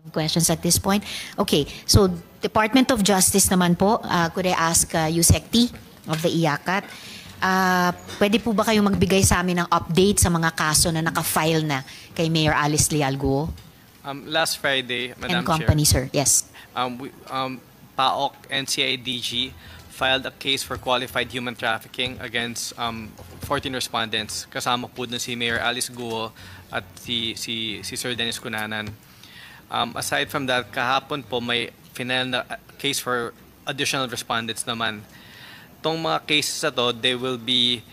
questions at this point. Okay, so Department of Justice naman po, could I ask Yusek T of the IACAT, pwede po ba kayong magbigay sa amin ng update sa mga kaso na naka-file na kay Mayor Alice Leal Guo? Last Friday, Madam And company, Chair, sir. Yes. PAOK and CIDG filed a case for qualified human trafficking against 14 respondents. Kasama po dun si Mayor Alice Guo at si Sir Dennis Cunanan. Aside from that, kahapon po may final na case for additional respondents naman. Tong mga cases na to, they will be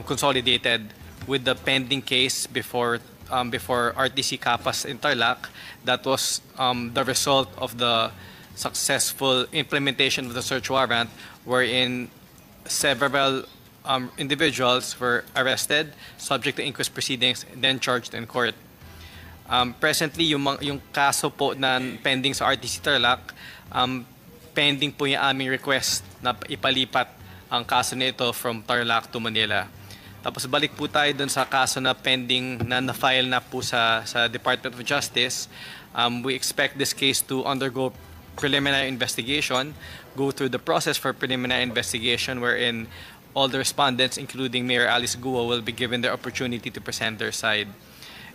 consolidated with the pending case before RTC Capas in Tarlac. That was the result of the successful implementation of the search warrant, wherein several individuals were arrested, subject to inquest proceedings, and then charged in court. Presently, yung kaso po na pending sa RTC Tarlac, pending po yung aming request na ipalipat ang kaso nito from Tarlac to Manila. Tapos balik po tayo dun sa kaso na pending na na-file na po sa Department of Justice. We expect this case to undergo preliminary investigation, go through the process for preliminary investigation wherein all the respondents, including Mayor Alice Guo, will be given the opportunity to present their side.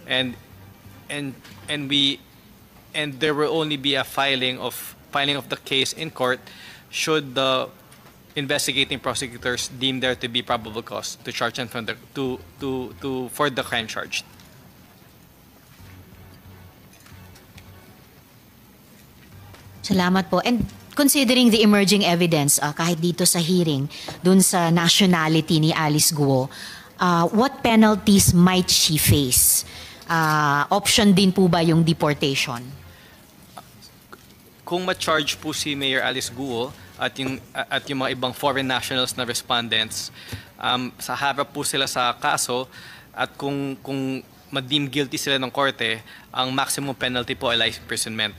And there will only be a filing of the case in court should the investigating prosecutors deem there to be probable cause to charge them for the crime charged. Salamat po. And considering the emerging evidence, kahit dito sa hearing, dun sa nationality ni Alice Guo, what penalties might she face? Option din po ba yung deportation? Kung ma-charge po si Mayor Alice Guo at yung mga ibang foreign nationals na respondents, sa harap po sila sa kaso at kung ma-deem guilty sila ng korte, ang maximum penalty po ay life imprisonment.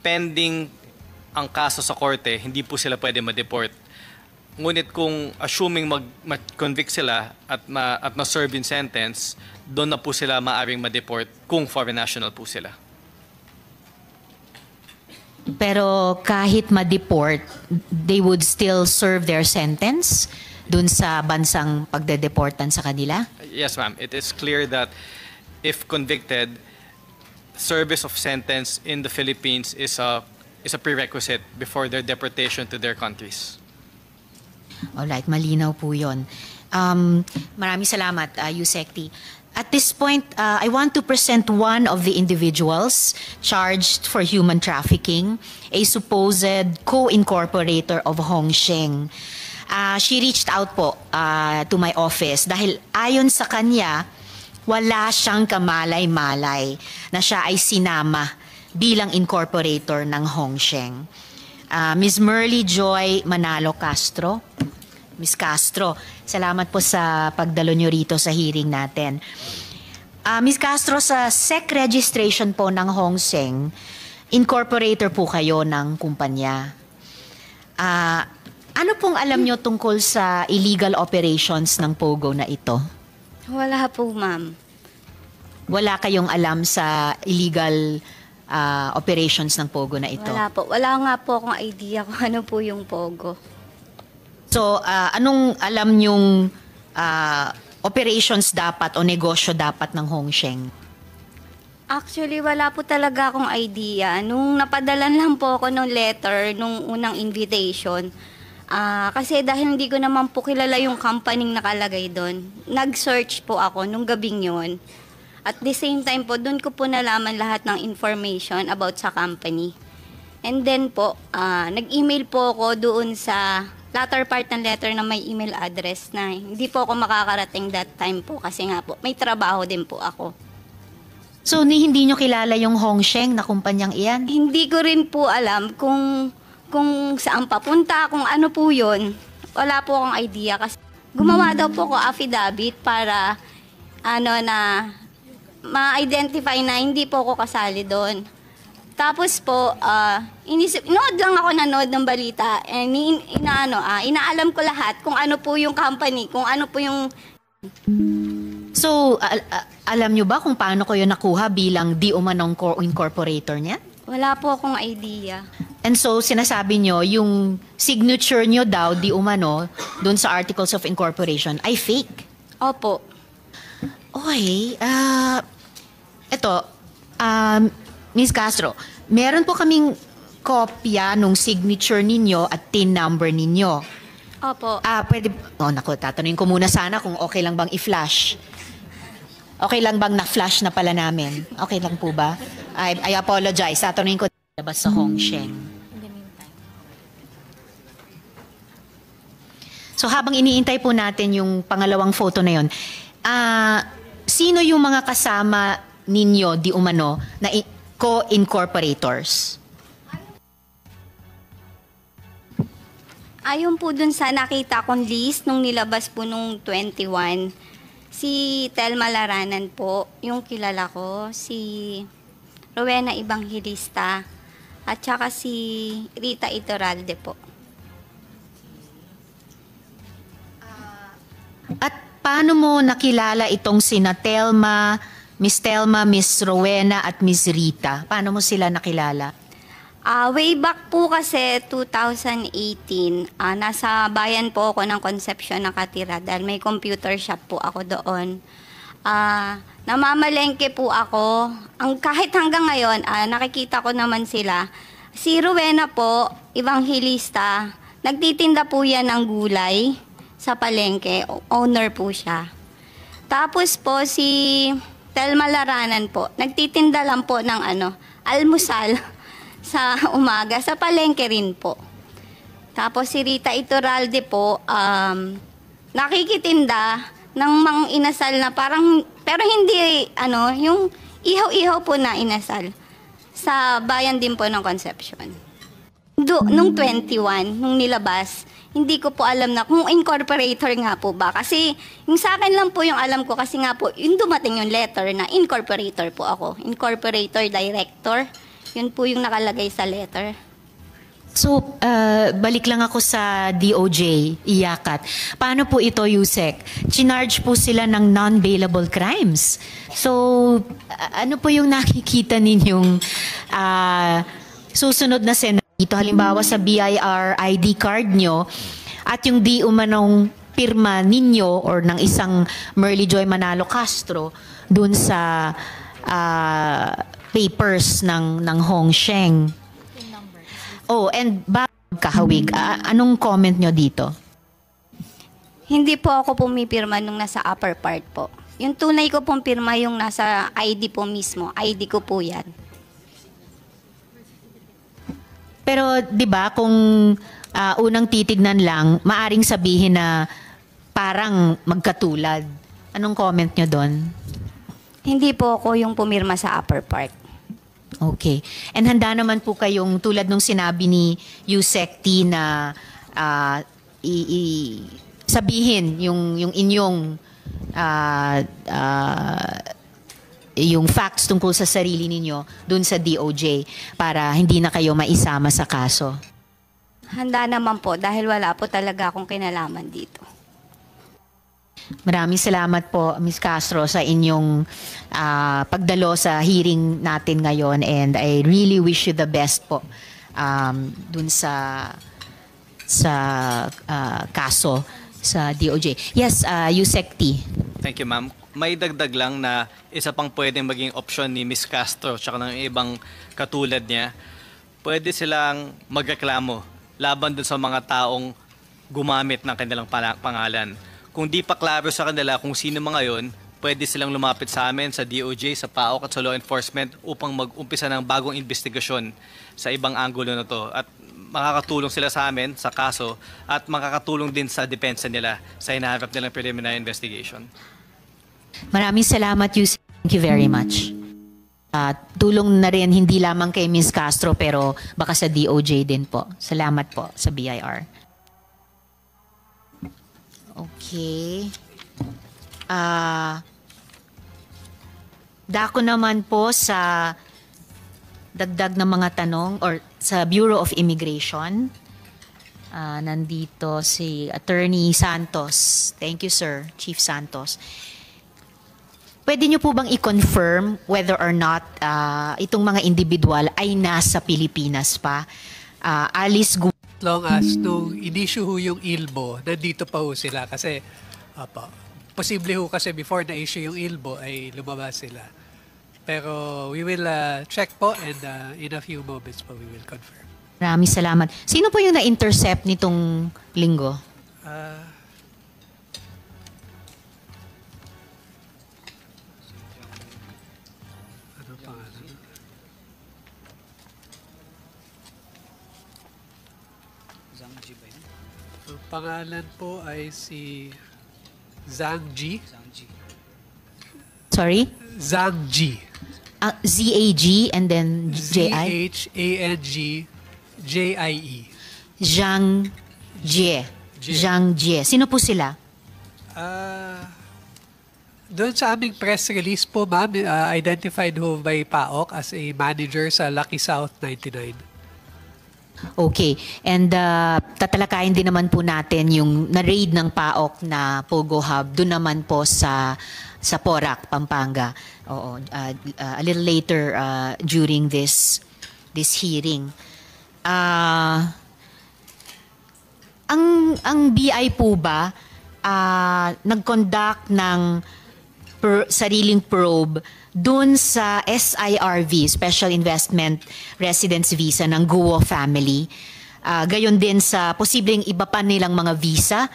Pending ang kaso sa korte, hindi po sila pwede ma-deport. Ngunit kung assuming mag-convict sila at ma-serve in sentence, doon na po sila maaring ma-deport kung foreign national po sila. Pero kahit ma-deport, they would still serve their sentence dun sa bansang pagde-deportan sa kanila? Yes, ma'am. It is clear that if convicted, service of sentence in the Philippines is a prerequisite before their deportation to their countries. Alright, malinaw po yun. Maraming salamat, Yusek T. At this point, I want to present one of the individuals charged for human trafficking, a supposed co-incorporator of Hong Sheng. She reached out po to my office dahil ayon sa kanya, wala siyang kamalay-malay na siya ay sinama bilang incorporator ng Hong Sheng. Ms. Merly Joy Manalo Castro. Ms. Castro, salamat po sa pagdalo nyo rito sa hearing natin. Ms. Castro, sa SEC registration po ng Hong Sheng, incorporator po kayo ng kumpanya. Ano pong alam nyo tungkol sa illegal operations ng POGO na ito? Wala po, ma'am. Wala kayong alam sa illegal operations ng POGO na ito? Wala po. Wala nga po akong idea kung ano po yung POGO. So, anong alam nyong operations dapat o negosyo dapat ng Hong Sheng? Actually, wala po talaga akong idea. Nung napadalan lang po ako ng letter, nung unang invitation, kasi dahil hindi ko naman po kilala yung company nakalagay doon, nag-search po ako nung gabing yon. At the same time po, doon ko po nalaman lahat ng information about sa company. And then po, nag-email po ako doon sa latter part ng letter na may email address na hindi po ako makakarating that time po kasi nga po, may trabaho din po ako. So, hindi nyo kilala yung Hong Sheng na kumpanyang iyan? Hindi ko rin po alam kung saan papunta, kung ano po yun. Wala po akong idea kasi gumawa daw po ako affidavit para ma-identify na hindi po ako kasali doon. Tapos po, nood lang ako nanood ng balita. Inaalam ko lahat kung ano po yung company, kung ano po yung So, alam nyo ba kung paano kayo nakuha bilang di umanong incorporator niya? Wala po akong idea. And so, sinasabi nyo, yung signature nyo daw, di umano, dun sa Articles of Incorporation, ay fake. Opo. Okay. Ito, Ms. Castro, meron po kaming kopya nung signature ninyo at TIN number ninyo. Opo. Pwede, naku, tatanungin ko muna sana kung okay lang bang i-flash. Okay lang bang na-flash na pala namin? Okay lang po ba? I apologize. Tatanungin ko labas sa Hongsheng. So habang iniintay po natin yung pangalawang photo na yun, sino yung mga kasama ninyo di umano na co-incorporators? Ayon po dun sa nakita kong list nung nilabas po nung 21, si Telma Laranan po, yung kilala ko, si Rowena Evangelista, at saka si Rita Iturralde po. At paano mo nakilala itong sina Telma, Miss Rowena at Miss Rita? Paano mo sila nakilala? Way back po kasi 2018, nasa bayan po ako ng Concepcion nakatira dahil may computer shop po ako doon. Namamalengke po ako. Kahit hanggang ngayon, nakikita ko naman sila. Si Rowena po, Evangelista, nagtitinda po yan ng gulay sa palengke. Owner po siya. Tapos po si Telma Laranan po, nagtitinda lang po ng almusal sa umaga, sa palengke rin po. Tapos si Rita Iturralde po, nakikitinda ng mga inasal na parang, pero hindi, yung ihaw-ihaw po na inasal. Sa bayan din po ng Concepcion. Nung 21, nung nilabas, hindi ko po alam na kung incorporator nga po ba. Kasi yung sa akin lang po yung alam ko kasi nga po, yung dumating yung letter na incorporator po ako. Incorporator director. Yun po yung nakalagay sa letter. So, balik lang ako sa DOJ, iyakat. Paano po ito, Yusek? Chinarge po sila ng non-bailable crimes. So, ano po yung nakikita ninyong susunod na senaryo? Halimbawa sa BIR ID card nyo at yung di umanong pirma ninyo or ng isang Merly Joy Manalo Castro dun sa papers ng Hongsheng. Oh, and kahawig, anong comment nyo dito? Hindi po ako pumipirma nung nasa upper part po. Yung tunay ko pong pirma yung nasa ID po mismo. ID ko po yan. Pero 'di ba kung unang titignan lang, maaring sabihin na parang magkatulad. Anong comment nyo doon? Hindi po ako yung pumirma sa upper part. Okay. And handa naman po kayong tulad nung sinabi ni Yusek T na sabihin yung inyong yung facts tungkol sa sarili ninyo dun sa DOJ para hindi na kayo maisama sa kaso. Handa naman po dahil wala po talaga akong kinalaman dito. Maraming salamat po, Ms. Castro, sa inyong pagdalo sa hearing natin ngayon, and I really wish you the best po dun sa kaso sa DOJ. Yes, Yusek T. Thank you, ma'am. May dagdag lang na isa pang pwedeng maging option ni Ms. Castro at ng ibang katulad niya. Pwede silang magreklamo laban dun sa mga taong gumamit ng kanilang pangalan. Kung di pa klaro sa kanila kung sino mga yon, pwede silang lumapit sa amin, sa DOJ, sa PAOK at sa law enforcement upang mag-umpisa ng bagong investigasyon sa ibang anggulo na to. At makakatulong sila sa amin sa kaso at makakatulong din sa depensa nila sa hinaharap nilang preliminary investigation. Maraming salamat, Yusek. Thank you very much. Tulong na rin hindi lamang kay Ms. Castro pero baka sa DOJ din po. Salamat po sa BIR. Okay. Dako naman po sa dagdag na mga tanong or sa Bureau of Immigration. Nandito si Attorney Santos. Thank you, sir. Chief Santos. pwede nyo po bang i-confirm whether or not itong mga individual ay nasa Pilipinas pa? Alice Gu Long as nung in-issue ho yung ILBO, nandito pa ho sila kasi posible ho kasi before na-issue yung ILBO ay lumabas sila. Pero we will check po and in a few moments po we will confirm. Maraming salamat. Sino po yung na-intercept nitong linggo? Ano pangalan? Ang pangalan po ay si Zhang Ji. Sorry? Zhang Ji. Z-A-G and then J-I? Z-H-A-N-G-J-I-E. Zhang Jie. Zhang Jie. Sino po sila? Doon sa aming press release po, ma'am, identified ho by PAOK as a manager sa Lucky South 99. Okay. And tatalakayin din naman po natin yung na-raid ng PAOK na Pogo Hub doon naman po sa Porac, Pampanga. Oo, a little later during this hearing. Ang BI po ba nag-conduct ng sariling probe dun sa SIRV, Special Investment Residence Visa ng Guo family? Gayon din sa posibleng iba pa nilang mga visa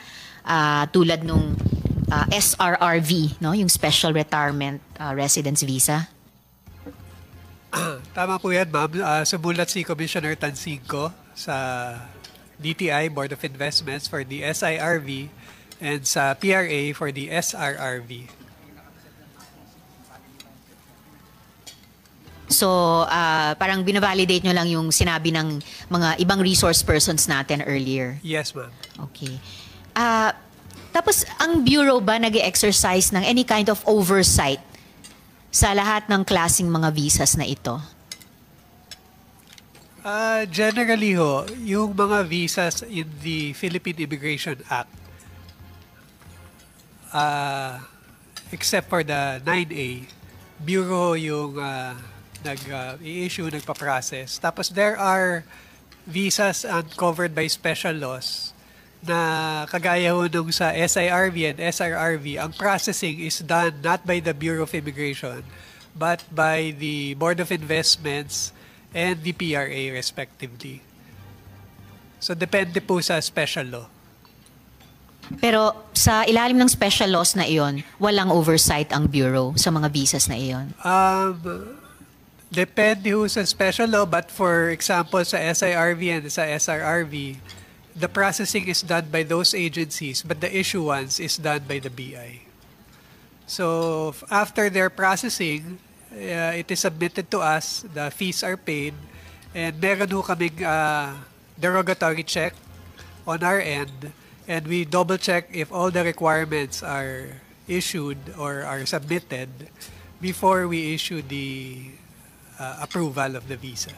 tulad nung SRRV, no, yung Special Retirement Residence Visa. Tama po yan, ma'am. Sumulat si Commissioner Tansinko sa DTI, Board of Investments, for the SIRV and sa PRA for the SRRV. So, parang binavalidate nyo lang yung sinabi ng mga ibang resource persons natin earlier. Yes, ma'am. Okay. Tapos, ang Bureau ba nag-exercise ng any kind of oversight sa lahat ng klaseng mga visas na ito? Generally ho, yung mga visas in the Philippine Immigration Act, except for the 9A, Bureau yung nag-i-issue, nagpa-process. Tapos there are visas uncovered by special laws na kagaya ho nung sa SIRV and SRRV, ang processing is done not by the Bureau of Immigration, but by the Board of Investments and the PRA respectively. So depende po sa special law. Pero sa ilalim ng special laws na iyon, walang oversight ang Bureau sa mga visas na iyon? Depende ho sa special law, but for example sa SIRV and sa SRRV, the processing is done by those agencies, but the issuance is done by the BI. So after their processing, it is submitted to us, the fees are paid, and meron ho kaming derogatory check on our end, and we double check if all the requirements are issued or are submitted before we issue the approval of the visa.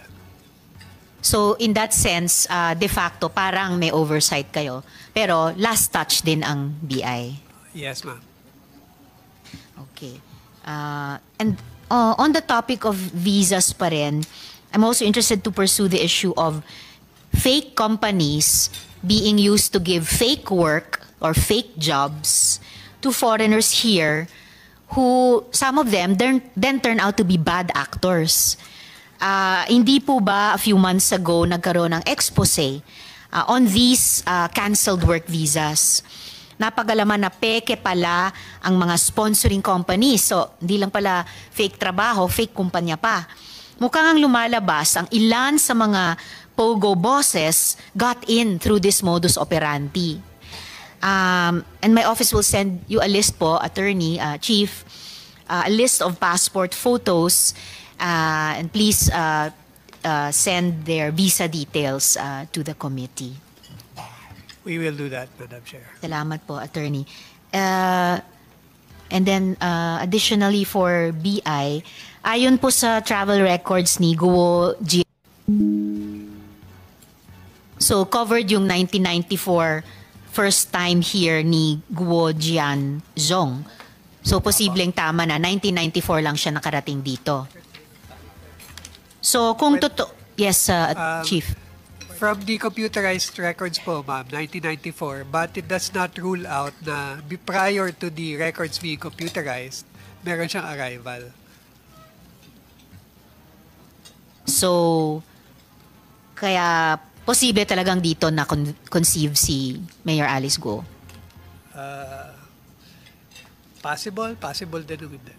So in that sense, de facto parang may oversight kayo, pero last touch din ang BI. Yes, ma'am. Okay. And on the topic of visas pa rin, I'm also interested to pursue the issue of fake companies being used to give fake work or fake jobs to foreigners here who, some of them, then turn out to be bad actors. Hindi po ba a few months ago nagkaroon ng expose on these canceled work visas? Napagalaman na peke pala ang mga sponsoring companies. So, hindi lang pala fake trabaho, fake kumpanya pa. Mukhang ang lumalabas ang ilan sa mga POGO bosses got in through this modus operandi. And my office will send you a list po, Attorney, Chief, a list of passport photos. And please send their visa details to the committee. We will do that, Madam Chair. Salamat po, Attorney. And then, additionally for BI, ayon po sa travel records ni Guo Ji. So, covered yung 1994 first time here ni Guo Jian Zhong. So, posibleng tama na, 1994 lang siya nakarating dito. So, kung totoo... Yes, Chief. From the computerized records po, ma'am, 1994, but it does not rule out na prior to the records being computerized, meron siyang arrival. So, kaya posible talagang dito na conceive si Mayor Alice Guo. Possible din naman din.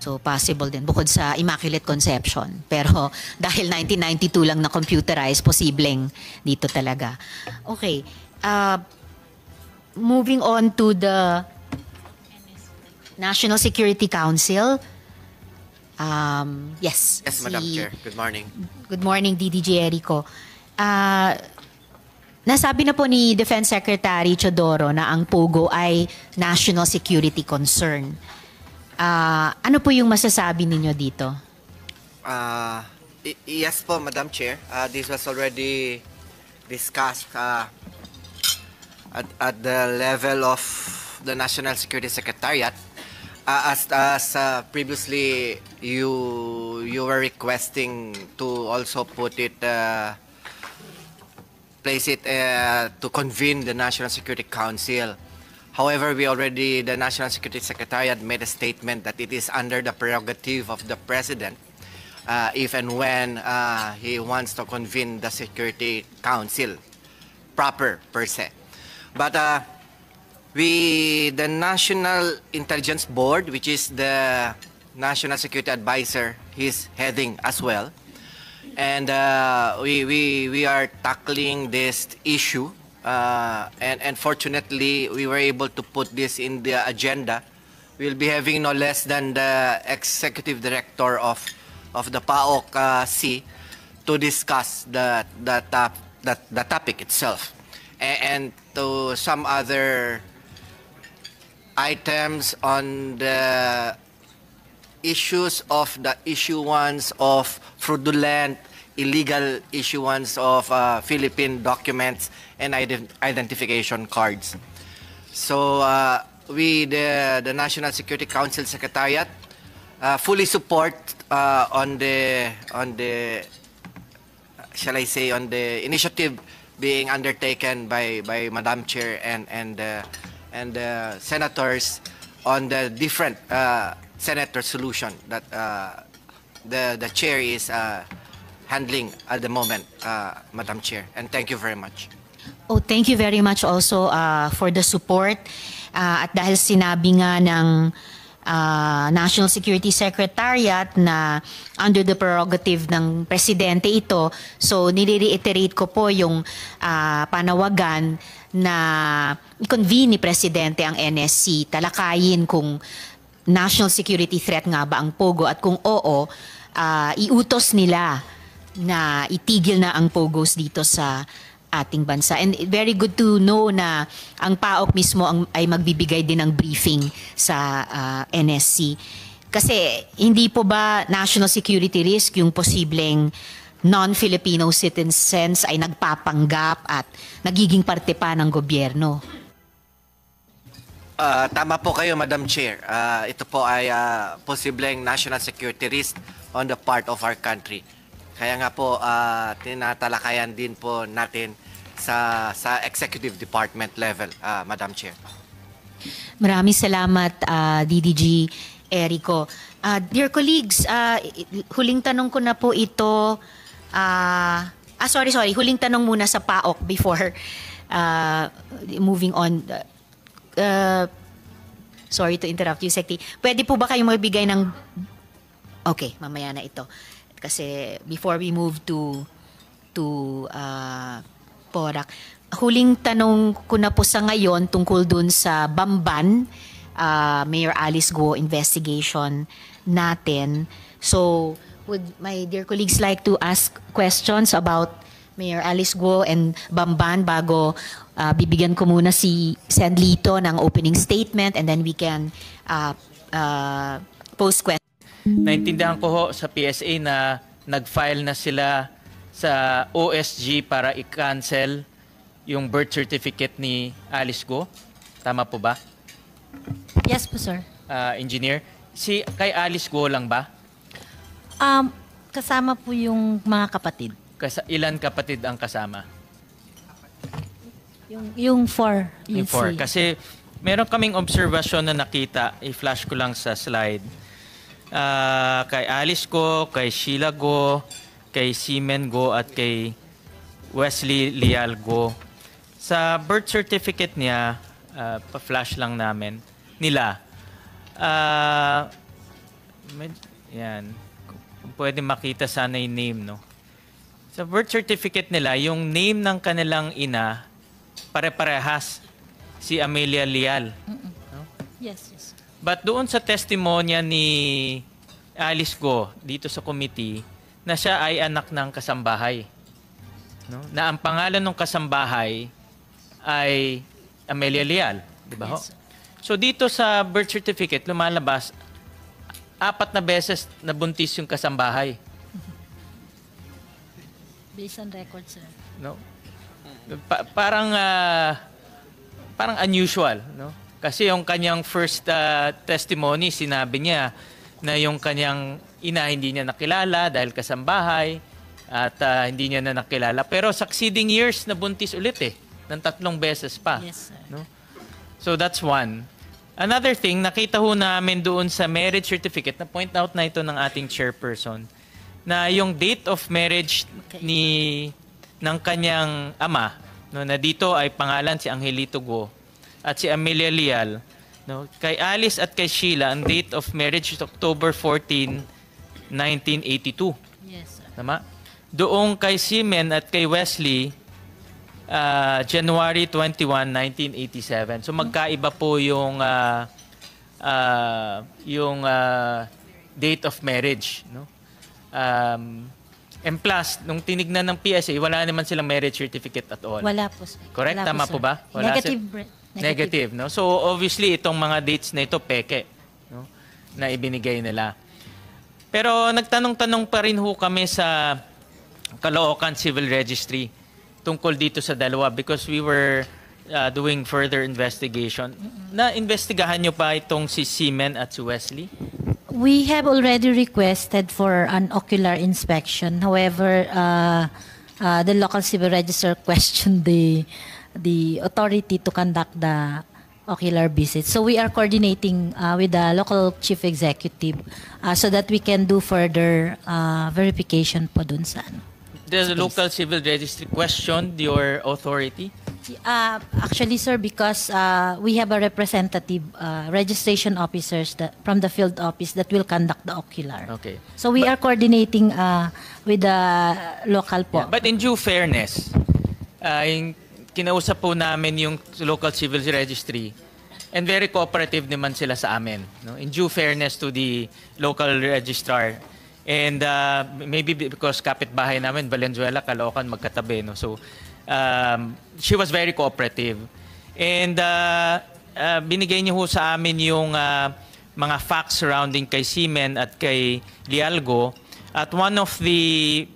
So, possible din, bukod sa Immaculate Conception. Pero dahil 1992 lang na computerized, posibleng dito talaga. Okay. Moving on to the National Security Council. Yes. Yes, Madam Chair. Good morning. Good morning, DDG Erico. Nasabi na po ni Defense Secretary Chodoro na ang POGO ay national security concern. Ano po yung masasabi ninyo dito? Yes po, Madam Chair. This was already discussed at the level of the National Security Secretariat. As previously, you were requesting to also put it, place it to convene the National Security Council. However, the National Security Secretariat made a statement that it is under the prerogative of the President if and when he wants to convene the Security Council proper per se. But the National Intelligence Board, which is the National Security Advisor, he's heading as well. And we are tackling this issue. And fortunately, we were able to put this in the agenda. We'll be having no less than the Executive Director of the PAOK-C to discuss the topic itself. And to some other items on the issues of the issuance of fraudulent, illegal issuance of Philippine documents and identification cards. So the National Security Council Secretariat fully support on the shall I say on the initiative being undertaken by Madam Chair and senators on the different senator solution that the chair is handling at the moment, Madam Chair. And thank you very much. Oh, thank you very much also for the support. At dahil sinabi nga ng National Security Secretariat na under the prerogative ng Presidente ito, so nire-reiterate ko po yung panawagan na i-convene ni Presidente ang NSC, talakayin kung national security threat nga ba ang POGO at kung oo, iutos nila na itigil na ang POGOs dito sa ating bansa. And very good to know na ang PAOK mismo ay magbibigay din ng briefing sa NSC. Kasi hindi po ba national security risk yung posibleng non-Filipino citizens ay nagpapanggap at nagiging parte pa ng gobyerno? Tama po kayo, Madam Chair. Ito po ay posibleng national security risk on the part of our country. Kaya nga po, tinatalakayan din po natin sa Executive Department level, Madam Chair. Maraming salamat, DDG Erico. Dear colleagues, huling tanong ko na po ito. Sorry. Huling tanong muna sa PAOK before moving on. Sorry to interrupt you, Secretary. Pwede po ba kayong magbigay ng... Okay, mamaya na ito. Kasi before we move to PORAC, huling tanong ko na po sa ngayon tungkol dun sa Bamban, Mayor Alice Guo investigation natin. So, would my dear colleagues like to ask questions about Mayor Alice Guo and Bamban bago bibigyan ko muna si Sen Lito ng opening statement and then we can pose questions. Naintindihan ko ho sa PSA na nag-file na sila sa OSG para i-cancel yung birth certificate ni Alice Guo. Tama po ba? Yes po, sir. Engineer? Kay Alice Go lang ba? Kasama po yung mga kapatid. Ilan kapatid ang kasama? Yung four. Yung four. Kasi meron kaming observation na nakita, i-flash ko lang sa slide. Kay Alice Go, kay Sheila Go, kay Seaman Go, at kay Wesley Lial Go. Sa birth certificate niya, pa-flash lang namin, nila. Yan. Kung pwede makita sana yung name, no? Sa birth certificate nila, yung name ng kanilang ina, pare-parehas. Si Amelia Lial. No? Yes. But doon sa testimonya ni Alice Go, dito sa committee, na siya ay anak ng kasambahay. No? Na ang pangalan ng kasambahay ay Amelia Lial. Di ba ho? Yes, sir. So dito sa birth certificate, lumalabas, 4 na beses nabuntis yung kasambahay. Based on record, sir. No? Parang unusual, no? Kasi yung kanyang first testimony, sinabi niya na yung kanyang ina hindi niya nakilala dahil kasambahay at hindi niya na nakilala. Pero succeeding years nabuntis ulit ng 3 beses pa. Yes, sir. No? So that's one. Another thing, nakita ho namin doon sa marriage certificate, na point out na ito ng ating chairperson, na yung date of marriage ng kanyang ama, no, na dito ay pangalan si Angelito Go at si Amelia Lial. No, kay Alice at kay Sheila, ang date of marriage is October 14, 1982. Yes, sir. Tama? Doon kay Seaman at kay Wesley, January 21, 1987. So magkaiba po yung date of marriage, no? And plus, nung tinignan ng PSA, wala naman silang marriage certificate at all. Wala po, sir. Correct? Wala Tama po, po sir. ba? Wala Negative. No? So obviously, itong mga dates na ito, peke, no? Na ibinigay nila. Pero nagtanong-tanong pa rin ho kami sa Caloocan Civil Registry tungkol dito sa dalawa because we were doing further investigation. Na-investigahan nyo pa itong si Seaman at si Wesley? We have already requested for an ocular inspection. However, the local civil register questioned the authority to conduct the ocular visit. So we are coordinating with the local chief executive so that we can do further verification po dun sa ano. The local civil registry questioned your authority? Actually, sir, because we have a representative registration officers from the field office that will conduct the ocular. Okay. So we are coordinating with the local po. Yeah, but in due fairness, kinausap po namin yung local civil registry and very cooperative naman sila sa amin. No? In due fairness to the local registrar. And maybe because kapitbahay namin, Valenzuela, Caloocan, magkatabi. No? So, she was very cooperative. And binigay niyo ho sa amin yung mga facts surrounding kay Seaman at kay Lialgo. At one of the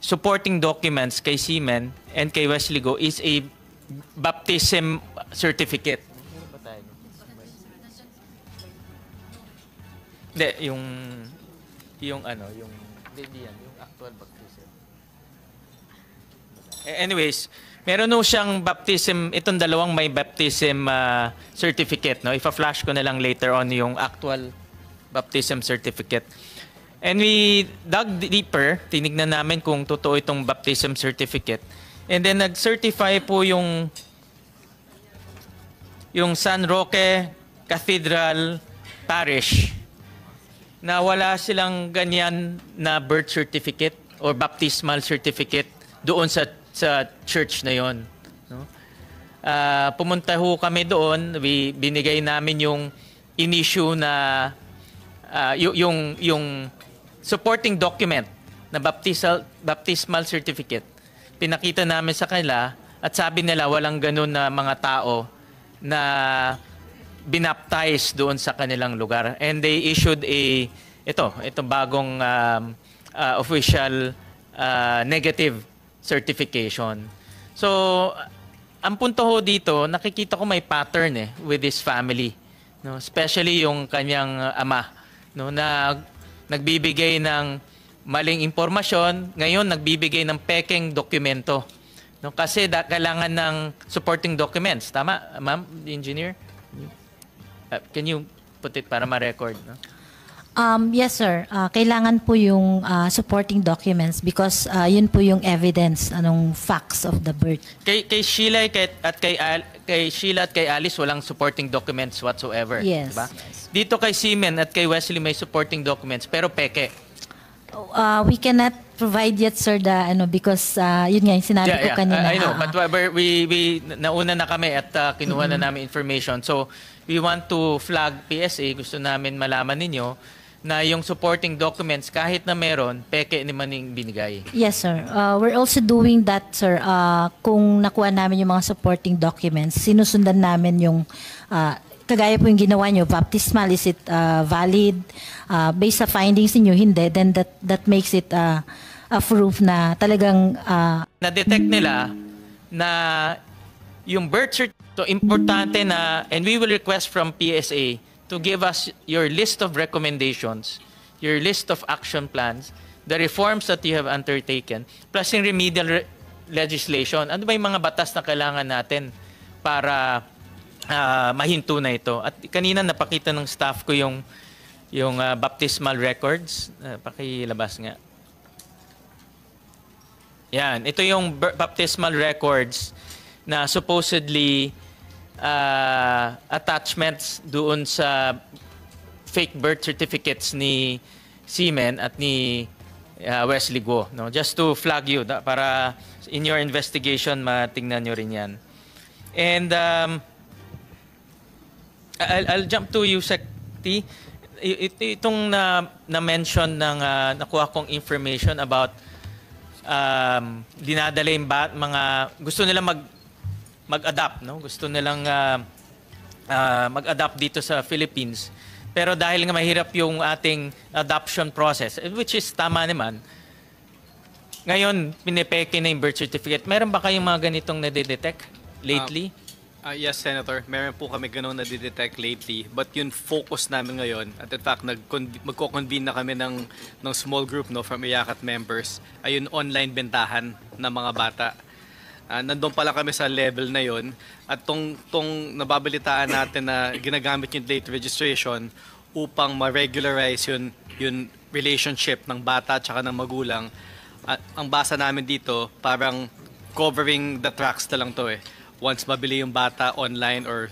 supporting documents kay Seaman and kay Wesley Go is a baptism certificate. Hindi, yung actual baptism. Anyways, meron no siyang baptism, itong dalawang may baptism certificate, no? Ipa-flash ko na lang later on yung actual baptism certificate. And we dug deeper, tinignan namin kung totoo itong baptism certificate. And then nag-certify po yung San Roque Cathedral Parish na wala silang ganyan na birth certificate or baptismal certificate doon sa church na yon. No? Pumunta ho kami doon, binigay namin yung in-issue na yung supporting document na baptismal certificate. Pinakita namin sa kanila at sabi nila walang ganun na mga tao na binaptize doon sa kanilang lugar. And they issued itong bagong official negative certification. So, ang punto ho dito, nakikita ko may pattern with this family. No? Especially yung kanyang ama, no? Na nagbibigay ng maling impormasyon, ngayon nagbibigay ng pekeng dokumento. No? Kasi kailangan ng supporting documents. Tama, ma'am, engineer? Can you put it para ma-record? No? Yes, sir. Kailangan po yung supporting documents because yun po yung evidence, facts of the birth. Kay Sheila kay Sheila at kay Alice walang supporting documents whatsoever, Yes. diba? Dito kay Seaman at kay Wesley may supporting documents pero peke. We cannot provide yet, sir, because yun nga yung sinabi ko kanina. I know, but we nauna na kami at kinuha na namin information. So, we want to flag PSA, gusto namin malaman ninyo na yung supporting documents, kahit na meron, peke naman yung binigay. Yes, sir. We're also doing that, sir. Kung nakuha namin yung mga supporting documents, sinusundan namin yung, kagaya po yung ginawa nyo, baptismal, is it valid? Based sa findings niyo, hindi, then that makes it a proof na talagang... Na-detect nila na yung birth certificate, so importante na, and we will request from PSA to give us your list of recommendations, your list of action plans, the reforms that you have undertaken, plus yung remedial legislation. Ano ba yung mga batas na kailangan natin para mahinto na ito? At kanina napakita ng staff ko yung baptismal records. Pakilabas nga. Yan, ito yung baptismal records na supposedly attachments doon sa fake birth certificates ni Seaman at ni Wesley Guo. No? Just to flag you, para in your investigation matingnan nyo rin yan. And I'll jump to you, Secretary. Itong na-mention ng nakuha kong information about dinadala yung mga gusto nila mag-adapt, no? Gusto nilang mag-adapt dito sa Philippines. Pero dahil nga mahirap yung ating adoption process, which is tama naman, ngayon, pinipeke na yung birth certificate. Meron ba kayong mga ganitong nadidetect lately? Yes, Senator. Meron po kami ganun nadidetect lately. But yung focus namin ngayon, at in fact, magko-convene na kami ng small group from IACAT members, ay yung online bentahan ng mga bata. Nandun pala kami sa level na yon at tong nababalitaan natin na ginagamit yung late registration upang ma-regularize yung relationship ng bata at saka ng magulang. At ang basa namin dito, parang covering the tracks na lang to once mabili yung bata online or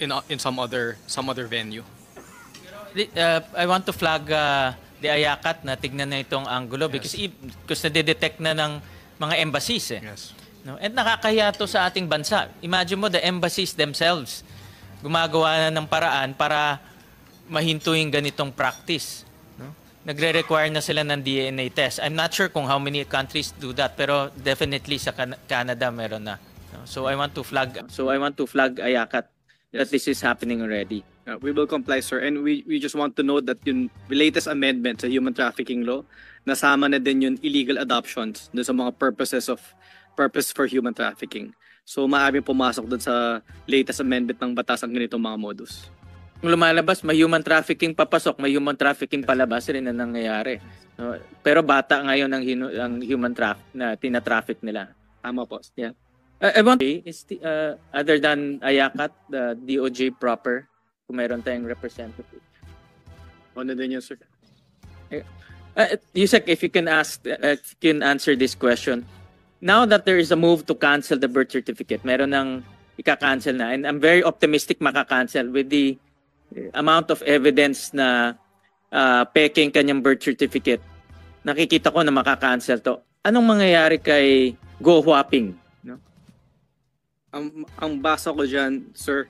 in some other venue. I want to flag the IACAT na tignan na itong angulo because nadidetect na ng mga embassies Yes. No? And nakakahiya to sa ating bansa. Imagine mo, the embassies themselves gumagawa na ng paraan para mahinto yung ganitong practice. No? Nagre-require na sila ng DNA test. I'm not sure kung how many countries do that, pero definitely sa Canada meron na. No? So I want to flag IACAT that this is happening already. We will comply, sir. And we just want to note that yung latest amendment sa human trafficking law, nasama na din yung illegal adoptions dun sa mga purpose for human trafficking. So maaaring pumasok dun sa latest amendment ng batas ang ganitong mga modus. Kung lumalabas, may human trafficking papasok, may human trafficking palabas rin na nangyayari. No? Pero bata ngayon ang human na tina-traffic nila. Tama po. Yeah. I want is other than IACAT, the DOJ proper, kung meron tayong representative. Ano din yun, sir? Yusek, if you can answer this question. Now that there is a move to cancel the birth certificate, meron ng ika-cancel na. And I'm very optimistic maka-cancel with the amount of evidence na peking kanyang birth certificate. Nakikita ko na maka-cancel to. Anong mangyayari kay Go Huaping? No? Ang basa ko dyan, sir,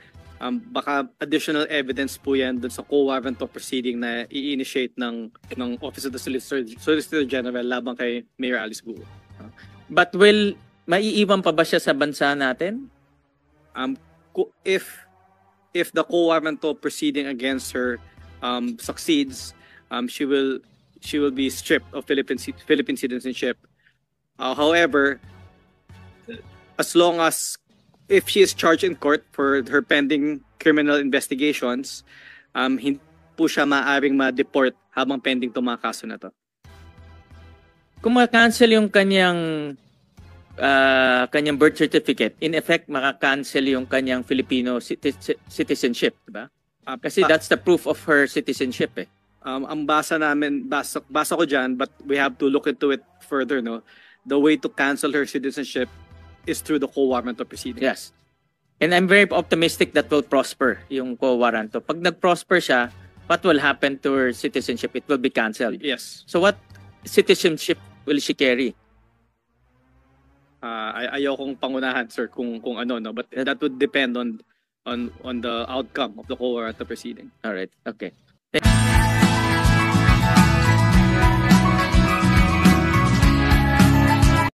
baka additional evidence po yan dun sa co-warrant of proceeding na i-initiate ng Office of the Solicitor General labang kay Mayor Alice Guo. But maiiwan pa ba siya sa bansa natin? If the co-warrant of proceeding against her succeeds, she will be stripped of Philippine citizenship. However, as long as if she is charged in court for her pending criminal investigations, hindi po siya maaaring ma-deport habang pending itong mga kaso na to. Kung maka-cancel yung kanyang birth certificate, in effect, maka-cancel yung kanyang Filipino citizenship, diba? Kasi that's the proof of her citizenship eh. Ang basa ko dyan, but we have to look into it further, no? The way to cancel her citizenship is through the quo warranto proceeding. Yes. And I'm very optimistic that will prosper yung quo warranto. Pag nag-prosper siya, what will happen to her citizenship? It will be canceled. Yes. So what citizenship will she carry? Ayokong pangunahan, sir, kung ano, no? But that would depend on the outcome of the quo warranto proceeding. All right. Okay.